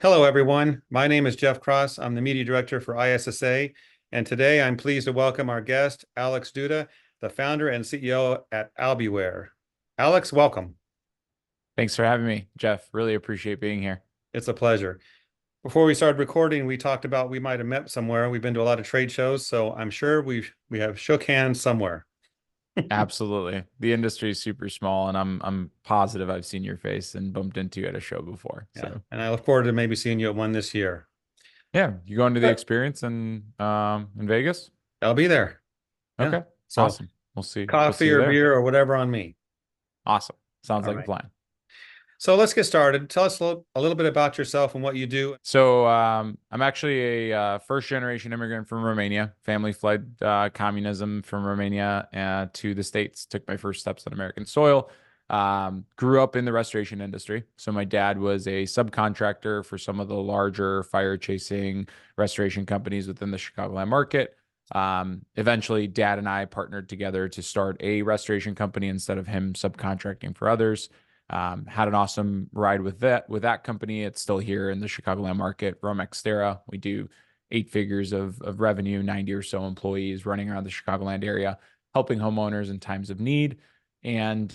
Hello, everyone. My name is Jeff Cross. I'm the media director for ISSA, and today I'm pleased to welcome our guest, Alex Duta, the founder and CEO at Albiware. Alex, welcome. Thanks for having me, Jeff. Really appreciate being here. It's a pleasure. Before we started recording, we talked about we might have met somewhere. We've been to a lot of trade shows, so I'm sure we have shook hands somewhere. Absolutely. The industry is super small, and I'm positive I've seen your face and bumped into you at a show before. Yeah, So and I look forward to maybe seeing you at one this year. yeah, you going to the But experience in Vegas? I'll be there. Yeah. Okay. So Awesome. We'll see coffee you or there. beer or whatever on me. Awesome. Sounds All like a right. plan. So let's get started. Tell us a little bit about yourself and what you do. So I'm actually a first generation immigrant from Romania. Family fled communism from Romania to the States. Took my first steps on American soil. Grew up in the restoration industry. So my dad was a subcontractor for some of the larger fire chasing restoration companies within the Chicagoland market. Eventually, dad and I partnered together to start a restoration company instead of him subcontracting for others. Had an awesome ride with that company. It's still here in the Chicagoland market. Rome We do 8 figures of revenue, 90 or so employees running around the Chicagoland area, helping homeowners in times of need. And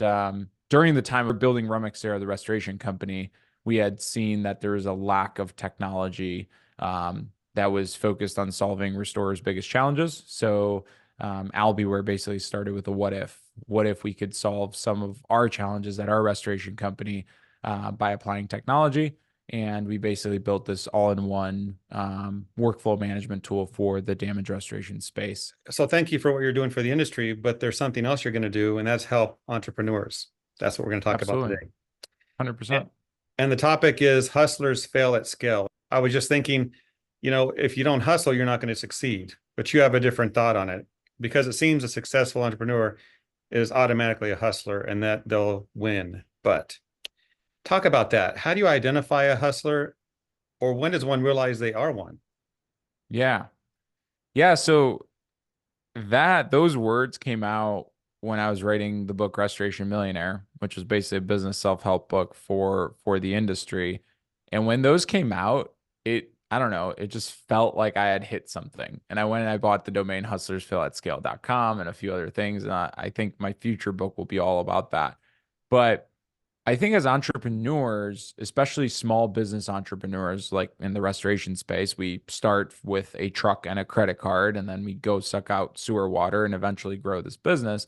during the time of building Rome the restoration company, we had seen that there was a lack of technology that was focused on solving restorers' biggest challenges. So Albiware basically started with a what if. What if we could solve some of our challenges at our restoration company by applying technology? And we basically built this all-in-one workflow management tool for the damage restoration space. So thank you for what you're doing for the industry, but there's something else you're going to do, and that's help entrepreneurs. That's what we're going to talk about Absolutely, today. And 100%. and the topic is hustlers fail at scale. I was just thinking, if you don't hustle, you're not going to succeed, but you have a different thought on it because it seems a successful entrepreneur is automatically a hustler and that they'll win. But talk about that. How do you identify a hustler, or when does one realize they are one? Yeah. Yeah. So that those words came out when I was writing the book Restoration Millionaire, which was basically a business self-help book for the industry. And when those came out, I don't know, it just felt like I had hit something. And I went and I bought the domain hustlersfailatscale.com and a few other things. And I think my future book will be all about that. But I think as entrepreneurs, especially small business entrepreneurs, like in the restoration space, we start with a truck and a credit card, and then we go suck out sewer water and eventually grow this business.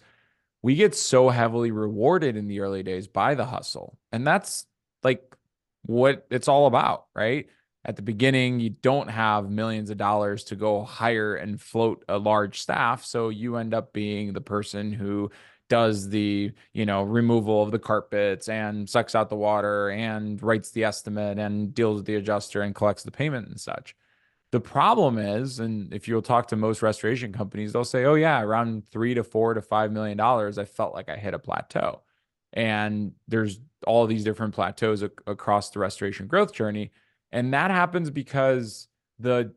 We get so heavily rewarded in the early days by the hustle. And that's like what it's all about, right? At the beginning, you don't have millions of dollars to go hire and float a large staff. So you end up being the person who does the, removal of the carpets and sucks out the water and writes the estimate and deals with the adjuster and collects the payment and such. The problem is, and if you'll talk to most restoration companies, they'll say, "Oh yeah, around 3 to 4 to $5 million, I felt like I hit a plateau." And there's all these different plateaus across the restoration growth journey, and that happens because the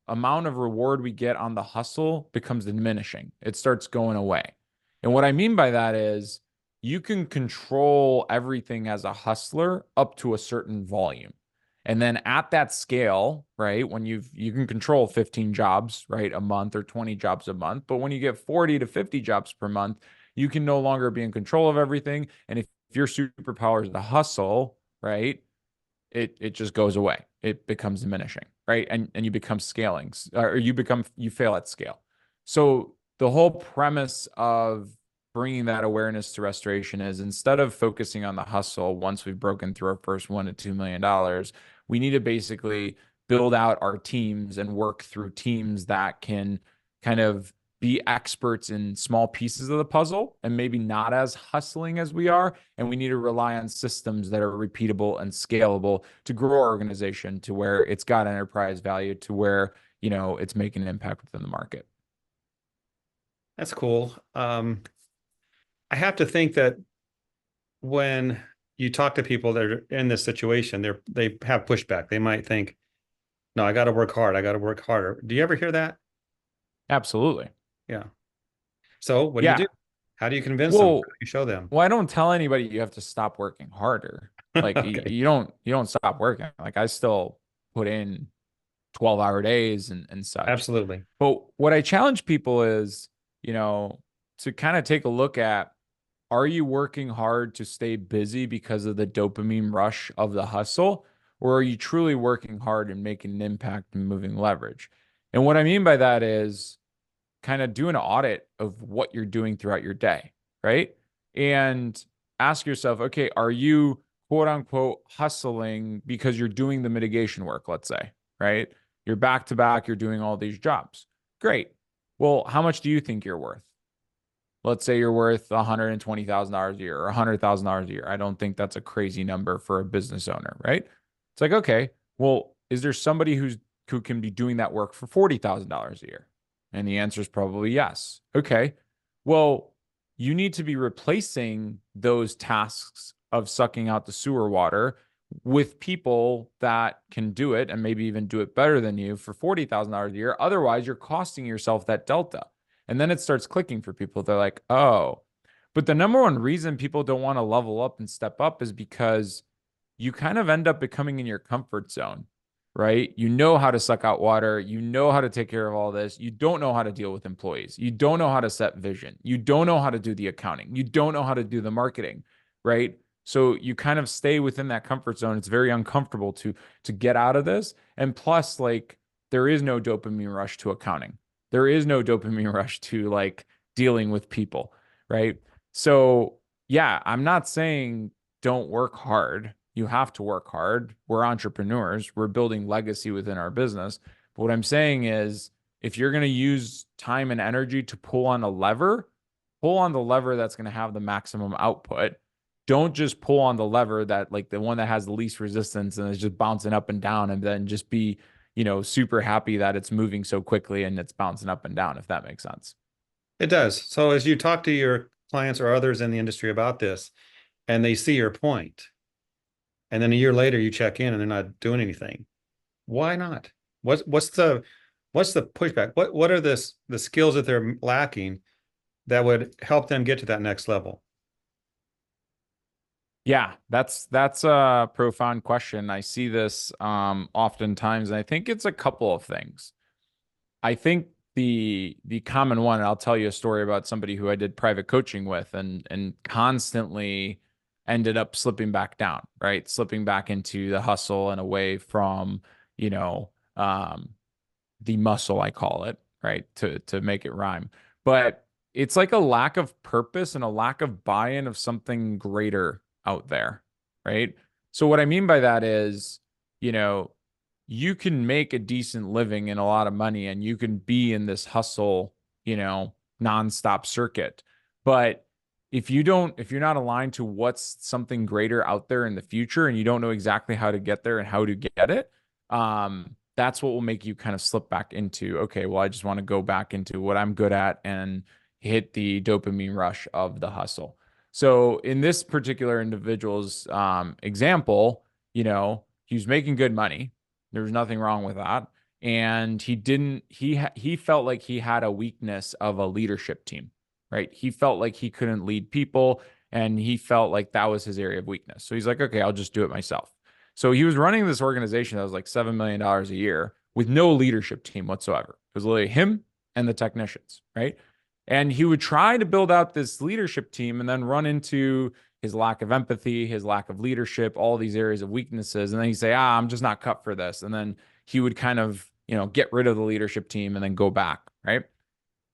amount of reward we get on the hustle becomes diminishing. It starts going away. And what I mean by that is you can control everything as a hustler up to a certain volume. And then at that scale, right, when you can control 15 jobs, right, a month or 20 jobs a month, but when you get 40 to 50 jobs per month, you can no longer be in control of everything. And if your superpower is the hustle, right, it just goes away. It becomes diminishing, right? And you become scaling, or you fail at scale. So the whole premise of bringing that awareness to restoration is instead of focusing on the hustle once we've broken through our first $1 to $2 million, we need to basically build out our teams and work through teams that can kind of be experts in small pieces of the puzzle and maybe not as hustling as we are. And we need to rely on systems that are repeatable and scalable to grow our organization to where it's got enterprise value, to where, it's making an impact within the market. That's cool. I have to think that when you talk to people that are in this situation, they have pushback. They might think, "No, I got to work hard. I got to work harder." Do you ever hear that? Absolutely. Yeah. So what do you do? Yeah. How do you convince them? How do Well, you show them? well, I don't tell anybody you have to stop working harder. Like Okay. you don't stop working. Like I still put in 12-hour days and such. Absolutely. But what I challenge people is, to kind of take a look at, are you working hard to stay busy because of the dopamine rush of the hustle? Or are you truly working hard and making an impact and moving leverage? And what I mean by that is kind of do an audit of what you're doing throughout your day, right? And ask yourself, okay, are you quote unquote hustling because you're doing the mitigation work, let's say, right? You're back to back, you're doing all these jobs. Great. Well, how much do you think you're worth? Let's say you're worth $120,000 a year or $100,000 a year. I don't think that's a crazy number for a business owner, right? It's like, okay, well, is there somebody who can be doing that work for $40,000 a year? And the answer is probably yes. Okay. Well, you need to be replacing those tasks of sucking out the sewer water with people that can do it and maybe even do it better than you for $40,000 a year. Otherwise, you're costing yourself that delta. And then it starts clicking for people. They're like, oh, but the number one reason people don't want to level up and step up is because you kind of end up becoming in your comfort zone, right? You know how to suck out water. You know how to take care of all this. You don't know how to deal with employees. You don't know how to set vision. You don't know how to do the accounting. You don't know how to do the marketing, right? So you kind of stay within that comfort zone. It's very uncomfortable to get out of this. And plus, like, there is no dopamine rush to accounting. There is no dopamine rush to like dealing with people, right? So yeah, I'm not saying don't work hard. You have to work hard. We're entrepreneurs. We're building legacy within our business. But what I'm saying is, if you're going to use time and energy to pull on a lever, pull on the lever that's going to have the maximum output. Don't just pull on the lever that, like, the one that has the least resistance and is just bouncing up and down, and then just be, super happy that it's moving so quickly and it's bouncing up and down, if that makes sense. It does. So as you talk to your clients or others in the industry about this, and they see your point, and then a year later you check in and they're not doing anything, why not? What's the pushback? What are the skills that they're lacking that would help them get to that next level? Yeah, that's a profound question. I see this oftentimes, and I think it's a couple of things. I think the common one, and I'll tell you a story about somebody who I did private coaching with and constantly ended up slipping back down, right? Slipping back into the hustle and away from, you know, um, the muscle, I call it, right? To make it rhyme. But it's like a lack of purpose and a lack of buy-in of something greater out there, right? So what I mean by that is, you know, you can make a decent living and a lot of money and you can be in this hustle, nonstop circuit. But if you're not aligned to what's something greater out there in the future and you don't know exactly how to get there and how to get it, that's what will make you kind of slip back into, okay, well, I just want to go back into what I'm good at and hit the dopamine rush of the hustle. So in this particular individual's example, he was making good money. There was nothing wrong with that. And he felt like he had a weakness of a leadership team, right? He felt like he couldn't lead people and he felt like that was his area of weakness. So he's like, okay, I'll just do it myself. So he was running this organization that was like $7 million a year with no leadership team whatsoever. It was literally him and the technicians, right? And he would try to build out this leadership team and then run into his lack of empathy, his lack of leadership, all these areas of weaknesses. And then he'd say, I'm just not cut for this. And then he would kind of, get rid of the leadership team and then go back, right?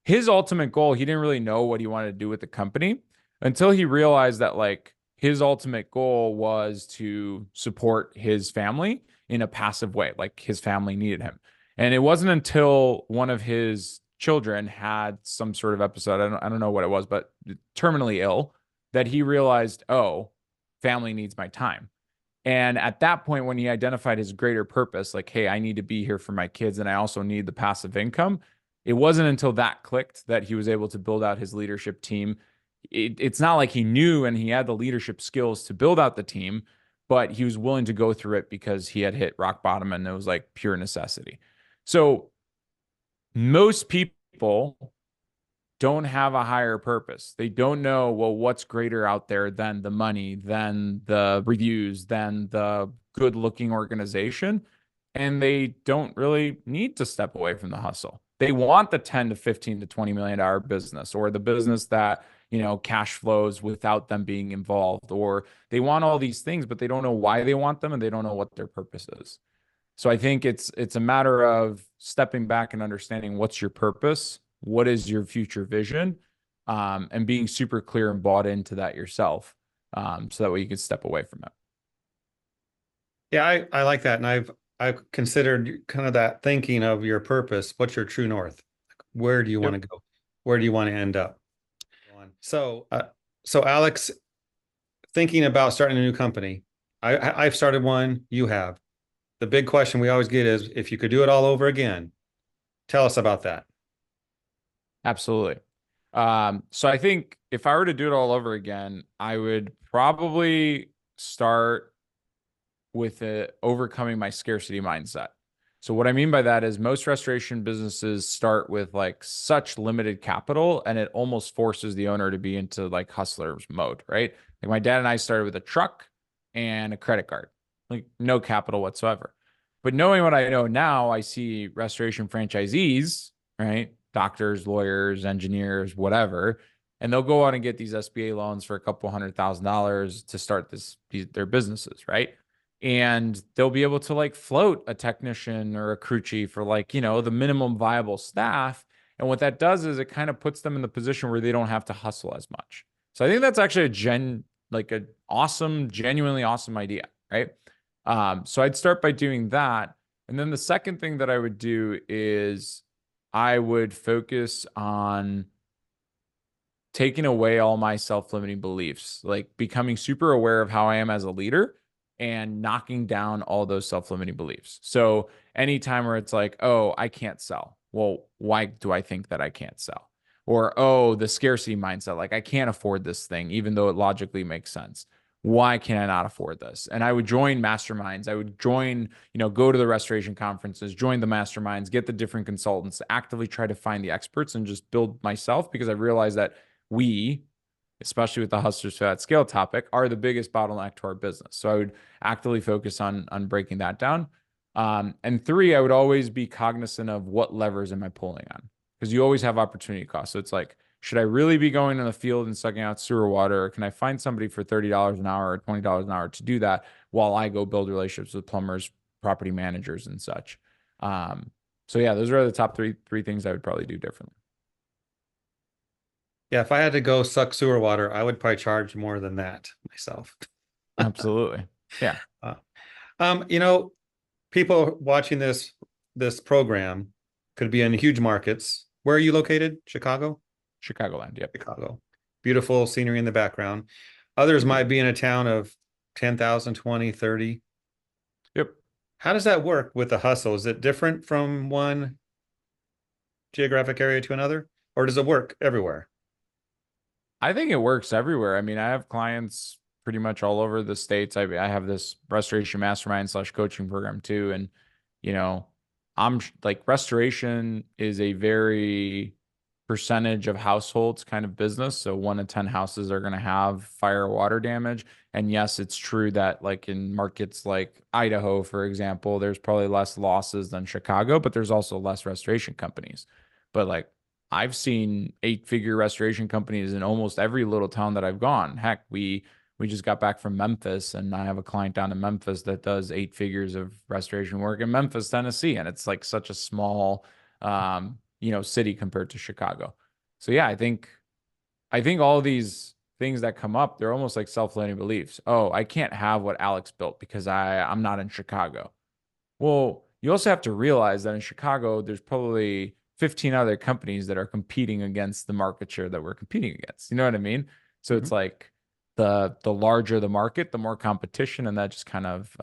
His ultimate goal, he didn't really know what he wanted to do with the company until he realized that, like, his ultimate goal was to support his family in a passive way, like his family needed him. And it wasn't until one of his children had some sort of episode, I don't know what it was, but terminally ill, that he realized, oh, family needs my time. And at that point, when he identified his greater purpose, like, hey, I need to be here for my kids and I also need the passive income, it wasn't until that clicked that he was able to build out his leadership team. It's not like he knew and he had the leadership skills to build out the team, but he was willing to go through it because he had hit rock bottom and it was like pure necessity. So most people don't have a higher purpose. They don't know, well, what's greater out there than the money, than the reviews, than the good looking organization. And they don't really need to step away from the hustle. They want the 10 to 15 to $20 million business, or the business that, cash flows without them being involved, or they want all these things, but they don't know why they want them and they don't know what their purpose is. So I think it's a matter of stepping back and understanding what's your purpose, what is your future vision, and being super clear and bought into that yourself, so that way you can step away from it. Yeah, I like that. And I've considered kind of that thinking of your purpose. What's your true north? Where do you want Yep. to go? Where do you want to end up? So, so Alex, thinking about starting a new company, I've started one. You have. The big question we always get is, if you could do it all over again, tell us about that. Absolutely. So I think if I were to do it all over again, I would probably start with overcoming my scarcity mindset. So what I mean by that is most restoration businesses start with like such limited capital, and it almost forces the owner to be into like hustler's mode, right? Like my dad and I started with a truck and a credit card, like no capital whatsoever. But knowing what I know now, I see restoration franchisees, right? Doctors, lawyers, engineers, whatever, and they'll go out and get these SBA loans for a couple $100,000 to start their businesses, right? And they'll be able to like float a technician or a crew chief or like, the minimum viable staff. And what that does is it kind of puts them in the position where they don't have to hustle as much. So I think that's actually like an awesome, genuinely awesome idea, right? So I'd start by doing that. And then the second thing that I would do is I would focus on taking away all my self-limiting beliefs, like becoming super aware of how I am as a leader and knocking down all those self-limiting beliefs. So anytime where it's like, oh, I can't sell. Well, why do I think that I can't sell? Or, oh, the scarcity mindset, like I can't afford this thing, even though it logically makes sense. Why can I not afford this? And I would join masterminds. I would join, go to the restoration conferences, join the masterminds, get the different consultants, actively try to find the experts and just build myself, because I realized that we, especially with the Husters Fail at Scale topic, are the biggest bottleneck to our business. So I would actively focus on breaking that down. And three, I would always be cognizant of what levers am I pulling on, because you always have opportunity costs. So it's like, should I really be going in the field and sucking out sewer water? Or can I find somebody for $30 an hour or $20 an hour to do that while I go build relationships with plumbers, property managers, and such? So yeah, those are the top three things I would probably do differently. Yeah, if I had to go suck sewer water, I would probably charge more than that myself. Absolutely. Yeah. Uh, you know, people watching this program could be in huge markets. Where are you located? Chicago? Chicagoland. Yep. Chicago. Beautiful scenery in the background. Others might be in a town of 10,000, 20, 30. Yep. How does that work with the hustle? Is it different from one geographic area to another, or does it work everywhere? I think it works everywhere. I mean, I have clients pretty much all over the states. I have this restoration mastermind slash coaching program too. And, you know, like restoration is a very percentage of households kind of business. So 1 in 10 houses are going to have fire or water damage. And yes, it's true that like in markets like Idaho, for example, there's probably less losses than Chicago, but there's also less restoration companies. But like I've seen 8-figure restoration companies in almost every little town that I've gone. Heck, we just got back from Memphis, and I have a client down in Memphis that does 8 figures of restoration work in Memphis, Tennessee, and it's like such a small, city compared to Chicago. So yeah, I think all these things that come up, they're almost like self-limiting beliefs. Oh, I can't have what Alex built because I'm not in Chicago. Well, you also have to realize that in Chicago, there's probably 15 other companies that are competing against the market share that we're competing against. You know what I mean? So Mhm. it's like the larger the market, the more competition, and that just kind of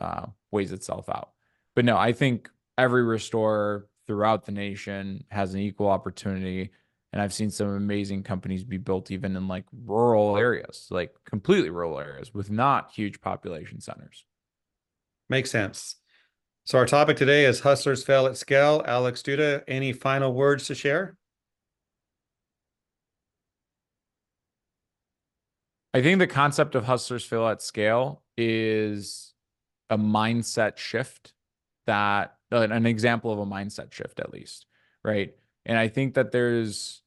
weighs itself out. But no, I think every restorer throughout the nation has an equal opportunity. And I've seen some amazing companies be built even in like rural areas, like completely rural areas with not huge population centers. Makes sense. So our topic today is Hustlers Fail at Scale. Alex Duta, any final words to share? I think the concept of Hustlers Fail at Scale is a mindset shift that an example of a mindset shift, at least, right? And I think that there's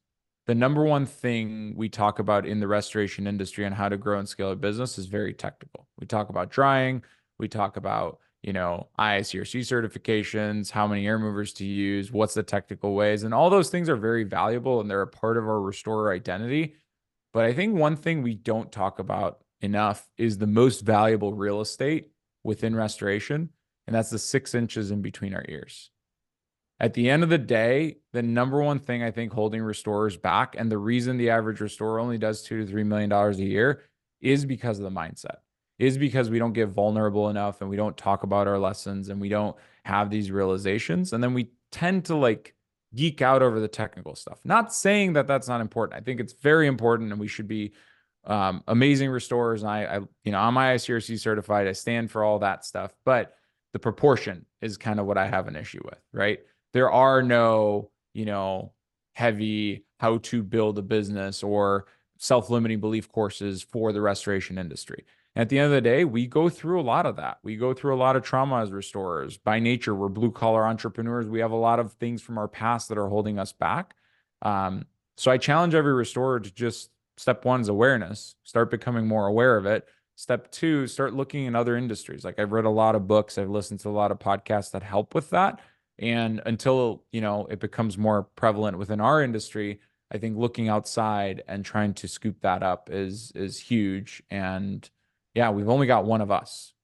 the number one thing we talk about in the restoration industry and how to grow and scale a business is very technical. We talk about drying, we talk about, IICRC certifications, how many air movers to use, what's the technical ways, and all those things are very valuable and they're a part of our restorer identity. But I think one thing we don't talk about enough is the most valuable real estate within restoration, and that's the 6 inches in between our ears. At the end of the day, the number one thing I think holding restorers back, and the reason the average restorer only does $2 to $3 million a year, is because of the mindset, is because we don't get vulnerable enough and we don't talk about our lessons and we don't have these realizations. And then we tend to like geek out over the technical stuff. Not saying that that's not important. I think it's very important and we should be amazing restorers. And I'm IICRC certified. I stand for all that stuff, but the proportion is kind of what I have an issue with, right? There are no, heavy how to build a business or self-limiting belief courses for the restoration industry. And at the end of the day, we go through a lot of that. We go through a lot of trauma as restorers. By nature, we're blue-collar entrepreneurs. We have a lot of things from our past that are holding us back. So I challenge every restorer to just, step one is awareness. Start becoming more aware of it. Step two, start looking in other industries. Like I've read a lot of books. I've listened to a lot of podcasts that help with that. And until, it becomes more prevalent within our industry, I think looking outside and trying to scoop that up is huge. And yeah, we've only got one of us.